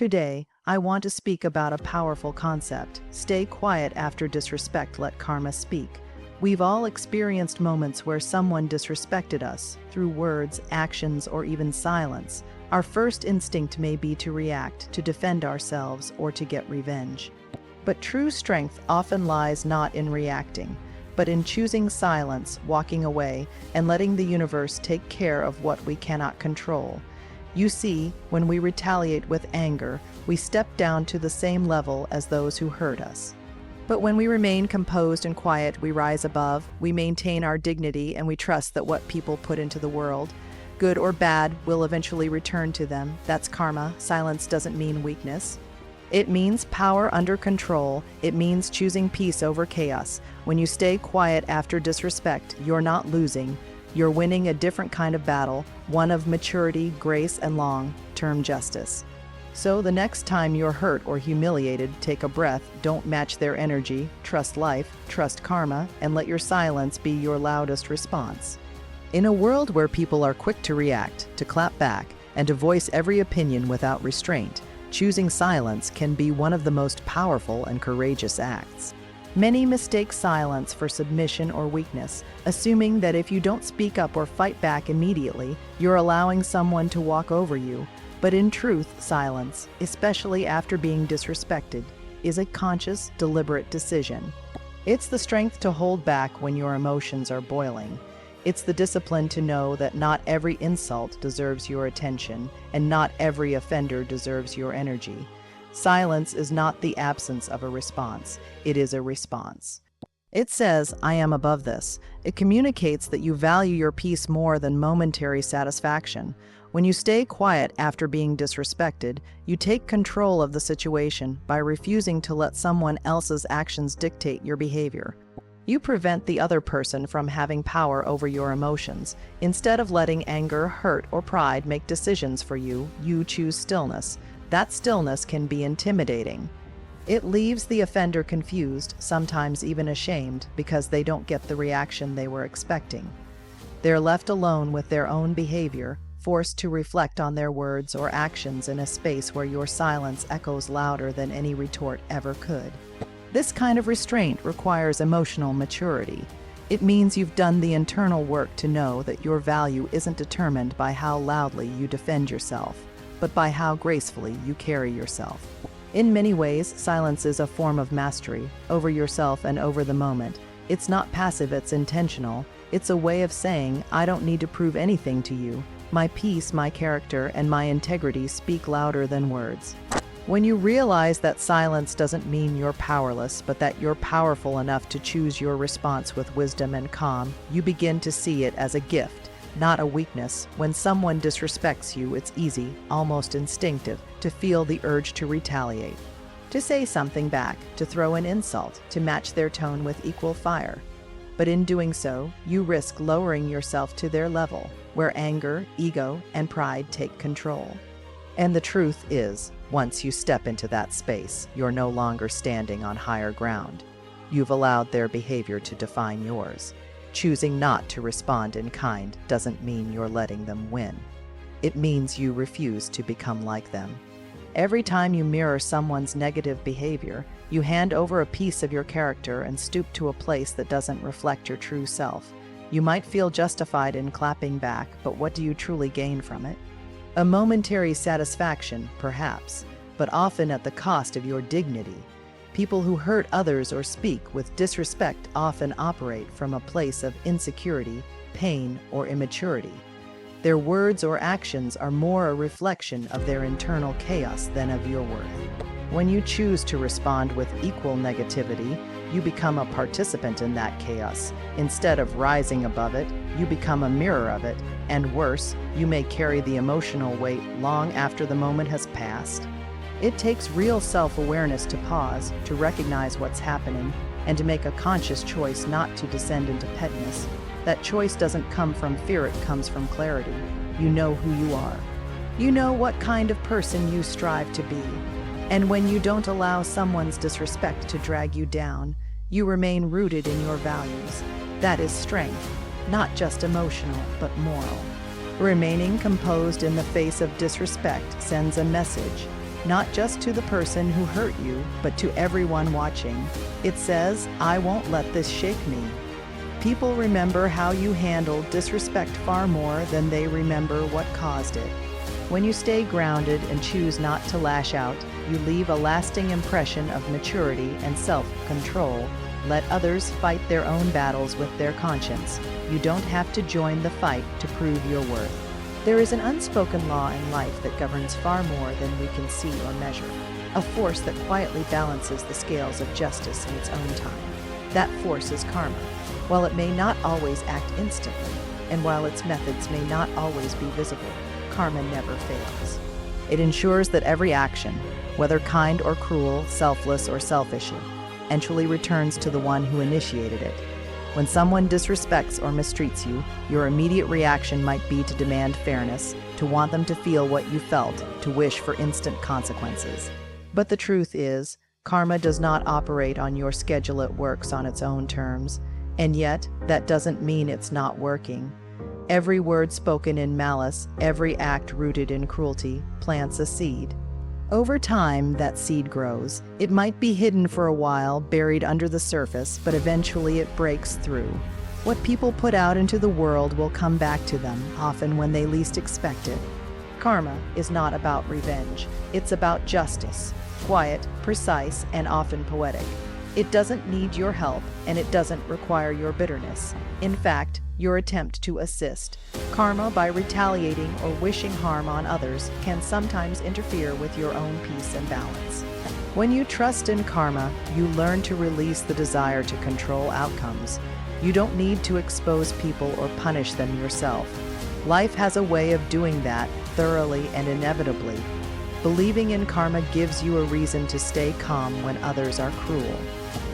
Today, I want to speak about a powerful concept. Stay quiet after disrespect, let karma speak. We've all experienced moments where someone disrespected us, through words, actions, or even silence. Our first instinct may be to react, to defend ourselves, or to get revenge. But true strength often lies not in reacting, but in choosing silence, walking away, and letting the universe take care of what we cannot control. You see, when we retaliate with anger, we step down to the same level as those who hurt us. But when we remain composed and quiet, we rise above, we maintain our dignity, and we trust that what people put into the world, good or bad, will eventually return to them. That's karma. Silence doesn't mean weakness. It means power under control. It means choosing peace over chaos. When you stay quiet after disrespect, you're not losing. You're winning a different kind of battle, one of maturity, grace, and long-term justice. So the next time you're hurt or humiliated, take a breath, don't match their energy, trust life, trust karma, and let your silence be your loudest response. In a world where people are quick to react, to clap back, and to voice every opinion without restraint, choosing silence can be one of the most powerful and courageous acts. Many mistake silence for submission or weakness, assuming that if you don't speak up or fight back immediately, you're allowing someone to walk over you. But in truth, silence, especially after being disrespected, is a conscious, deliberate decision. It's the strength to hold back when your emotions are boiling. It's the discipline to know that not every insult deserves your attention, and not every offender deserves your energy. Silence is not the absence of a response, it is a response. It says, I am above this. It communicates that you value your peace more than momentary satisfaction. When you stay quiet after being disrespected, you take control of the situation by refusing to let someone else's actions dictate your behavior. You prevent the other person from having power over your emotions. Instead of letting anger, hurt, or pride make decisions for you, you choose stillness. That stillness can be intimidating. It leaves the offender confused, sometimes even ashamed, because they don't get the reaction they were expecting. They're left alone with their own behavior, forced to reflect on their words or actions in a space where your silence echoes louder than any retort ever could. This kind of restraint requires emotional maturity. It means you've done the internal work to know that your value isn't determined by how loudly you defend yourself, but by how gracefully you carry yourself. In many ways, silence is a form of mastery, over yourself and over the moment. It's not passive, it's intentional. It's a way of saying, I don't need to prove anything to you. My peace, my character, and my integrity speak louder than words. When you realize that silence doesn't mean you're powerless, but that you're powerful enough to choose your response with wisdom and calm, you begin to see it as a gift, not a weakness. When someone disrespects you, it's easy, almost instinctive, to feel the urge to retaliate, to say something back, to throw an insult, to match their tone with equal fire. But in doing so, you risk lowering yourself to their level, where anger, ego, and pride take control. And the truth is, once you step into that space, you're no longer standing on higher ground. You've allowed their behavior to define yours. Choosing not to respond in kind doesn't mean you're letting them win. It means you refuse to become like them. Every time you mirror someone's negative behavior, you hand over a piece of your character and stoop to a place that doesn't reflect your true self. You might feel justified in clapping back, but what do you truly gain from it? A momentary satisfaction, perhaps, but often at the cost of your dignity. People who hurt others or speak with disrespect often operate from a place of insecurity, pain, or immaturity. Their words or actions are more a reflection of their internal chaos than of your worth. When you choose to respond with equal negativity, you become a participant in that chaos. Instead of rising above it, you become a mirror of it, and worse, you may carry the emotional weight long after the moment has passed. It takes real self-awareness to pause, to recognize what's happening, and to make a conscious choice not to descend into pettiness. That choice doesn't come from fear, it comes from clarity. You know who you are. You know what kind of person you strive to be. And when you don't allow someone's disrespect to drag you down, you remain rooted in your values. That is strength, not just emotional, but moral. Remaining composed in the face of disrespect sends a message. not just to the person who hurt you, but to everyone watching. It says, "I won't let this shake me." People remember how you handled disrespect far more than they remember what caused it. When you stay grounded and choose not to lash out, you leave a lasting impression of maturity and self-control. Let others fight their own battles with their conscience. You don't have to join the fight to prove your worth. There is an unspoken law in life that governs far more than we can see or measure, a force that quietly balances the scales of justice in its own time. That force is karma. While it may not always act instantly, and while its methods may not always be visible, karma never fails. It ensures that every action, whether kind or cruel, selfless or selfish, eventually returns to the one who initiated it. When someone disrespects or mistreats you, your immediate reaction might be to demand fairness, to want them to feel what you felt, to wish for instant consequences. But the truth is, karma does not operate on your schedule. It works on its own terms, and yet that doesn't mean it's not working. Every word spoken in malice, every act rooted in cruelty, plants a seed. Over time, that seed grows. It might be hidden for a while, buried under the surface, but eventually it breaks through. What people put out into the world will come back to them, often when they least expect it. Karma is not about revenge. It's about justice, quiet, precise, and often poetic. It doesn't need your help, and it doesn't require your bitterness. In fact, your attempt to assist. Karma, by retaliating or wishing harm on others, can sometimes interfere with your own peace and balance. When you trust in karma, you learn to release the desire to control outcomes. You don't need to expose people or punish them yourself. Life has a way of doing that thoroughly and inevitably. Believing in karma gives you a reason to stay calm when others are cruel.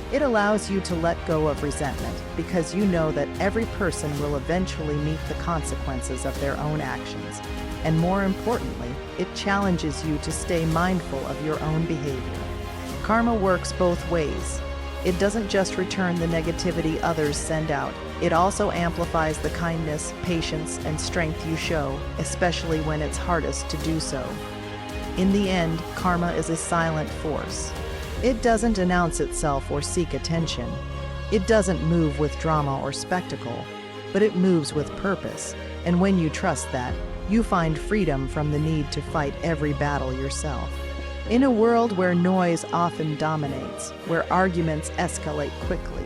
It allows you to let go of resentment because you know that every person will eventually meet the consequences of their own actions. And more importantly, it challenges you to stay mindful of your own behavior. Karma works both ways. It doesn't just return the negativity others send out. It also amplifies the kindness, patience, and strength you show, especially when it's hardest to do so. In the end, karma is a silent force. It doesn't announce itself or seek attention. It doesn't move with drama or spectacle, but it moves with purpose. And when you trust that, you find freedom from the need to fight every battle yourself. In a world where noise often dominates, where arguments escalate quickly,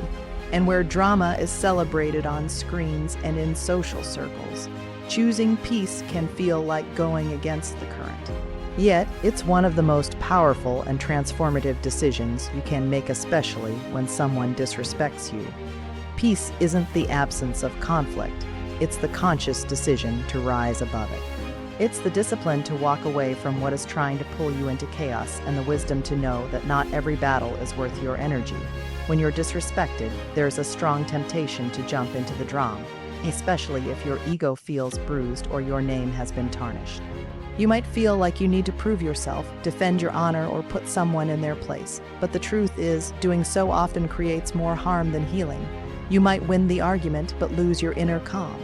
and where drama is celebrated on screens and in social circles, choosing peace can feel like going against the current. Yet, it's one of the most powerful and transformative decisions you can make, especially when someone disrespects you. Peace isn't the absence of conflict, it's the conscious decision to rise above it. It's the discipline to walk away from what is trying to pull you into chaos and the wisdom to know that not every battle is worth your energy. When you're disrespected, there's a strong temptation to jump into the drama, especially if your ego feels bruised or your name has been tarnished. You might feel like you need to prove yourself, defend your honor, or put someone in their place. But the truth is, doing so often creates more harm than healing. You might win the argument, but lose your inner calm.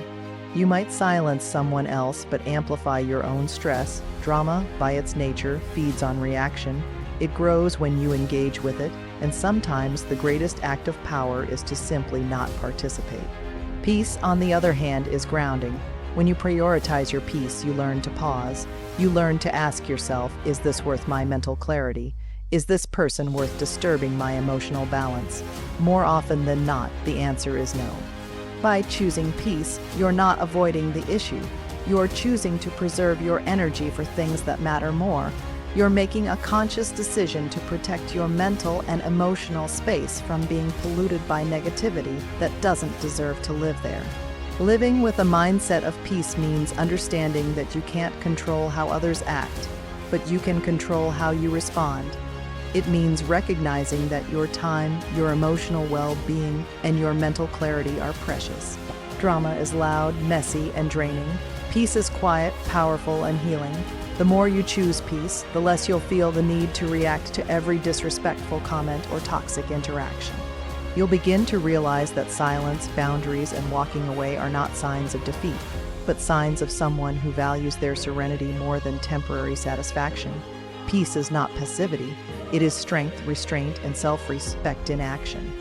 You might silence someone else, but amplify your own stress. Drama, by its nature, feeds on reaction. It grows when you engage with it, and sometimes the greatest act of power is to simply not participate. Peace, on the other hand, is grounding. When you prioritize your peace, you learn to pause. You learn to ask yourself, is this worth my mental clarity? Is this person worth disturbing my emotional balance? More often than not, the answer is no. By choosing peace, you're not avoiding the issue. You're choosing to preserve your energy for things that matter more. You're making a conscious decision to protect your mental and emotional space from being polluted by negativity that doesn't deserve to live there. Living with a mindset of peace means understanding that you can't control how others act, but you can control how you respond. It means recognizing that your time, your emotional well-being, and your mental clarity are precious. Drama is loud, messy, and draining. Peace is quiet, powerful, and healing. The more you choose peace, the less you'll feel the need to react to every disrespectful comment or toxic interaction. You'll begin to realize that silence, boundaries, and walking away are not signs of defeat, but signs of someone who values their serenity more than temporary satisfaction. Peace is not passivity. It is strength, restraint, and self-respect in action.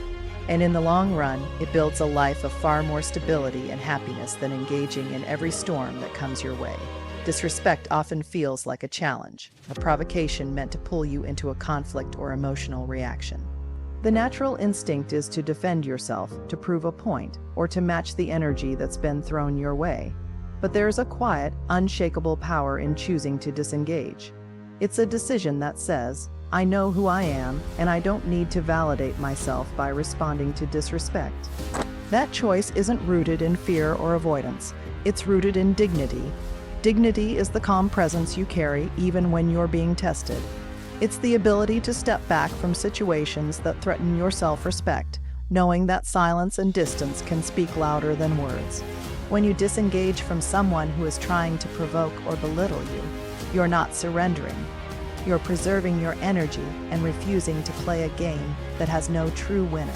And in the long run, it builds a life of far more stability and happiness than engaging in every storm that comes your way. Disrespect often feels like a challenge, a provocation meant to pull you into a conflict or emotional reaction. The natural instinct is to defend yourself, to prove a point, or to match the energy that's been thrown your way. But there's a quiet, unshakable power in choosing to disengage. It's a decision that says, I know who I am, and I don't need to validate myself by responding to disrespect. That choice isn't rooted in fear or avoidance. It's rooted in dignity. Dignity is the calm presence you carry even when you're being tested. It's the ability to step back from situations that threaten your self-respect, knowing that silence and distance can speak louder than words. When you disengage from someone who is trying to provoke or belittle you, you're not surrendering. You're preserving your energy and refusing to play a game that has no true winner.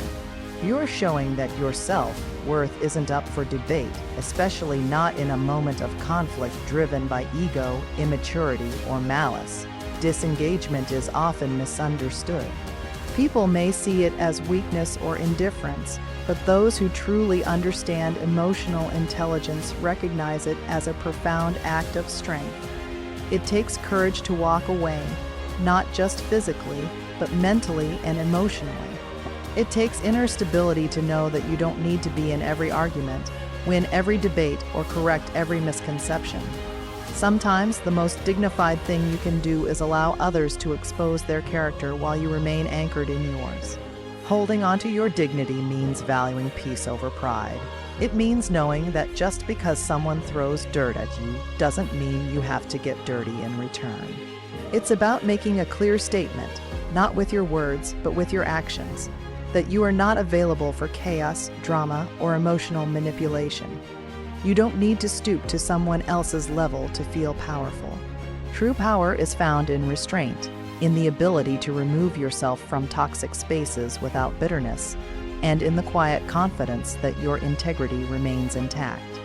You're showing that your self-worth isn't up for debate, especially not in a moment of conflict driven by ego, immaturity, or malice. Disengagement is often misunderstood. People may see it as weakness or indifference, but those who truly understand emotional intelligence recognize it as a profound act of strength. It takes courage to walk away, not just physically, but mentally and emotionally. It takes inner stability to know that you don't need to be in every argument, win every debate, or correct every misconception. Sometimes the most dignified thing you can do is allow others to expose their character while you remain anchored in yours. Holding onto your dignity means valuing peace over pride. It means knowing that just because someone throws dirt at you doesn't mean you have to get dirty in return. It's about making a clear statement, not with your words, but with your actions, that you are not available for chaos, drama, or emotional manipulation. You don't need to stoop to someone else's level to feel powerful. True power is found in restraint, in the ability to remove yourself from toxic spaces without bitterness, and in the quiet confidence that your integrity remains intact.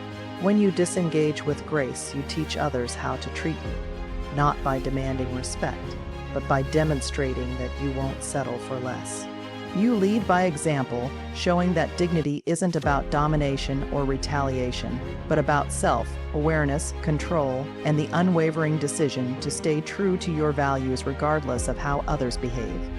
When you disengage with grace, you teach others how to treat you, not by demanding respect, but by demonstrating that you won't settle for less. You lead by example, showing that dignity isn't about domination or retaliation, but about self-awareness, control, and the unwavering decision to stay true to your values regardless of how others behave.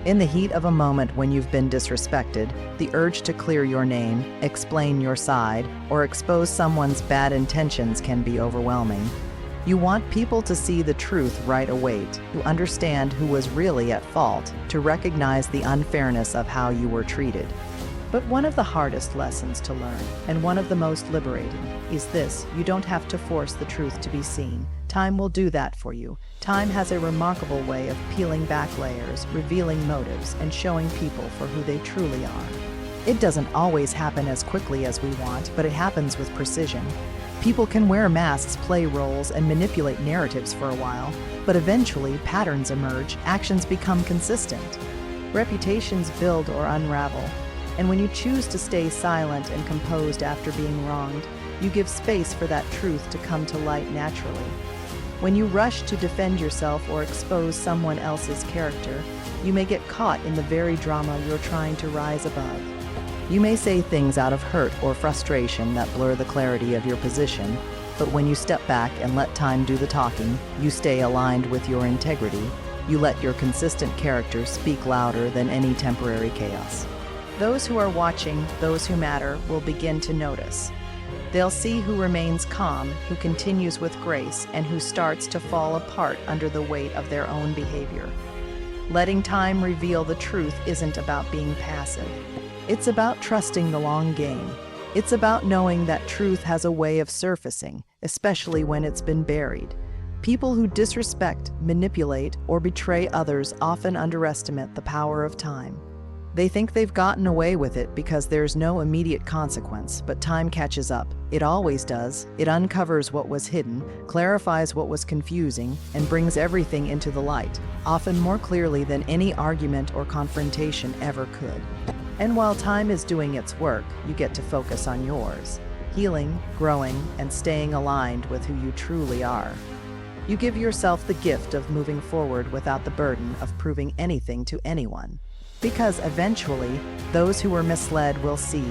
In the heat of a moment when you've been disrespected, the urge to clear your name, explain your side, or expose someone's bad intentions can be overwhelming. You want people to see the truth right away, to understand who was really at fault, to recognize the unfairness of how you were treated. But one of the hardest lessons to learn, and one of the most liberating, is this: you don't have to force the truth to be seen. Time will do that for you. Time has a remarkable way of peeling back layers, revealing motives, and showing people for who they truly are. It doesn't always happen as quickly as we want, but it happens with precision. People can wear masks, play roles, and manipulate narratives for a while, but eventually patterns emerge, actions become consistent. Reputations build or unravel, and when you choose to stay silent and composed after being wronged, you give space for that truth to come to light naturally. When you rush to defend yourself or expose someone else's character, you may get caught in the very drama you're trying to rise above. You may say things out of hurt or frustration that blur the clarity of your position, but when you step back and let time do the talking, you stay aligned with your integrity. You let your consistent character speak louder than any temporary chaos. Those who are watching, those who matter, will begin to notice. They'll see who remains calm, who continues with grace, and who starts to fall apart under the weight of their own behavior. Letting time reveal the truth isn't about being passive. It's about trusting the long game. It's about knowing that truth has a way of surfacing, especially when it's been buried. People who disrespect, manipulate, or betray others often underestimate the power of time. They think they've gotten away with it because there's no immediate consequence, but time catches up. It always does. It uncovers what was hidden, clarifies what was confusing, and brings everything into the light, often more clearly than any argument or confrontation ever could. And while time is doing its work, you get to focus on yours, healing, growing, and staying aligned with who you truly are. You give yourself the gift of moving forward without the burden of proving anything to anyone. Because eventually, those who were misled will see,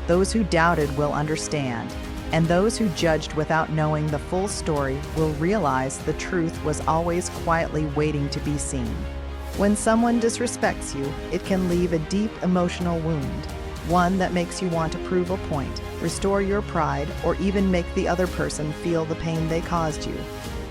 those who doubted will understand, and those who judged without knowing the full story will realize the truth was always quietly waiting to be seen. When someone disrespects you, it can leave a deep emotional wound, one that makes you want to prove a point, restore your pride, or even make the other person feel the pain they caused you.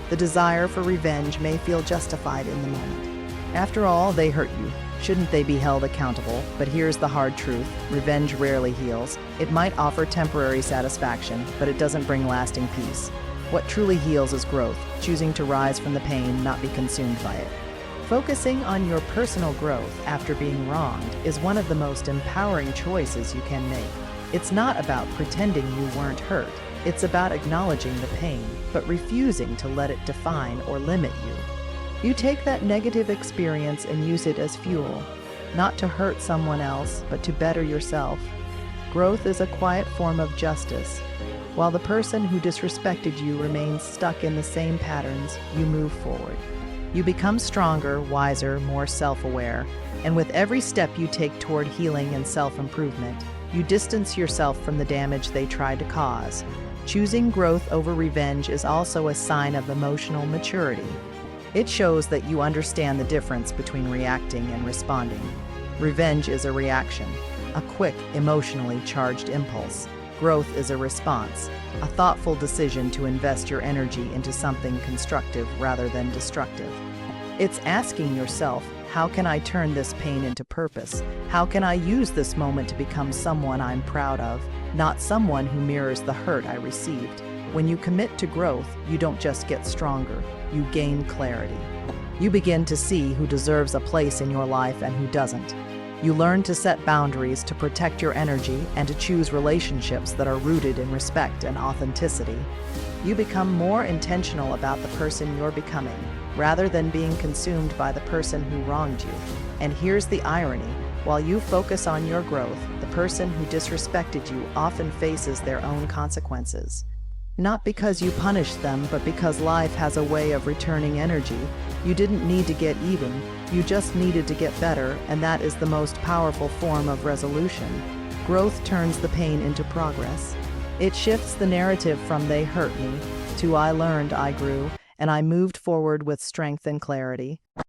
The desire for revenge may feel justified in the moment. After all, they hurt you. Shouldn't they be held accountable? But here's the hard truth. Revenge rarely heals. It might offer temporary satisfaction, but it doesn't bring lasting peace. What truly heals is growth, choosing to rise from the pain, not be consumed by it. Focusing on your personal growth after being wronged is one of the most empowering choices you can make. It's not about pretending you weren't hurt. It's about acknowledging the pain, but refusing to let it define or limit you. You take that negative experience and use it as fuel, not to hurt someone else, but to better yourself. Growth is a quiet form of justice. While the person who disrespected you remains stuck in the same patterns, you move forward. You become stronger, wiser, more self-aware, and with every step you take toward healing and self-improvement, you distance yourself from the damage they tried to cause. Choosing growth over revenge is also a sign of emotional maturity. It shows that you understand the difference between reacting and responding. Revenge is a reaction, a quick, emotionally charged impulse. Growth is a response, a thoughtful decision to invest your energy into something constructive rather than destructive. It's asking yourself, how can I turn this pain into purpose? How can I use this moment to become someone I'm proud of, not someone who mirrors the hurt I received? When you commit to growth, you don't just get stronger, you gain clarity. You begin to see who deserves a place in your life and who doesn't. You learn to set boundaries to protect your energy and to choose relationships that are rooted in respect and authenticity. You become more intentional about the person you're becoming, rather than being consumed by the person who wronged you. And here's the irony. While you focus on your growth, the person who disrespected you often faces their own consequences. Not because you punished them, but because life has a way of returning energy. You didn't need to get even, you just needed to get better, and that is the most powerful form of resolution. Growth turns the pain into progress. It shifts the narrative from "they hurt me" to "I learned, I grew, and I moved forward with strength and clarity."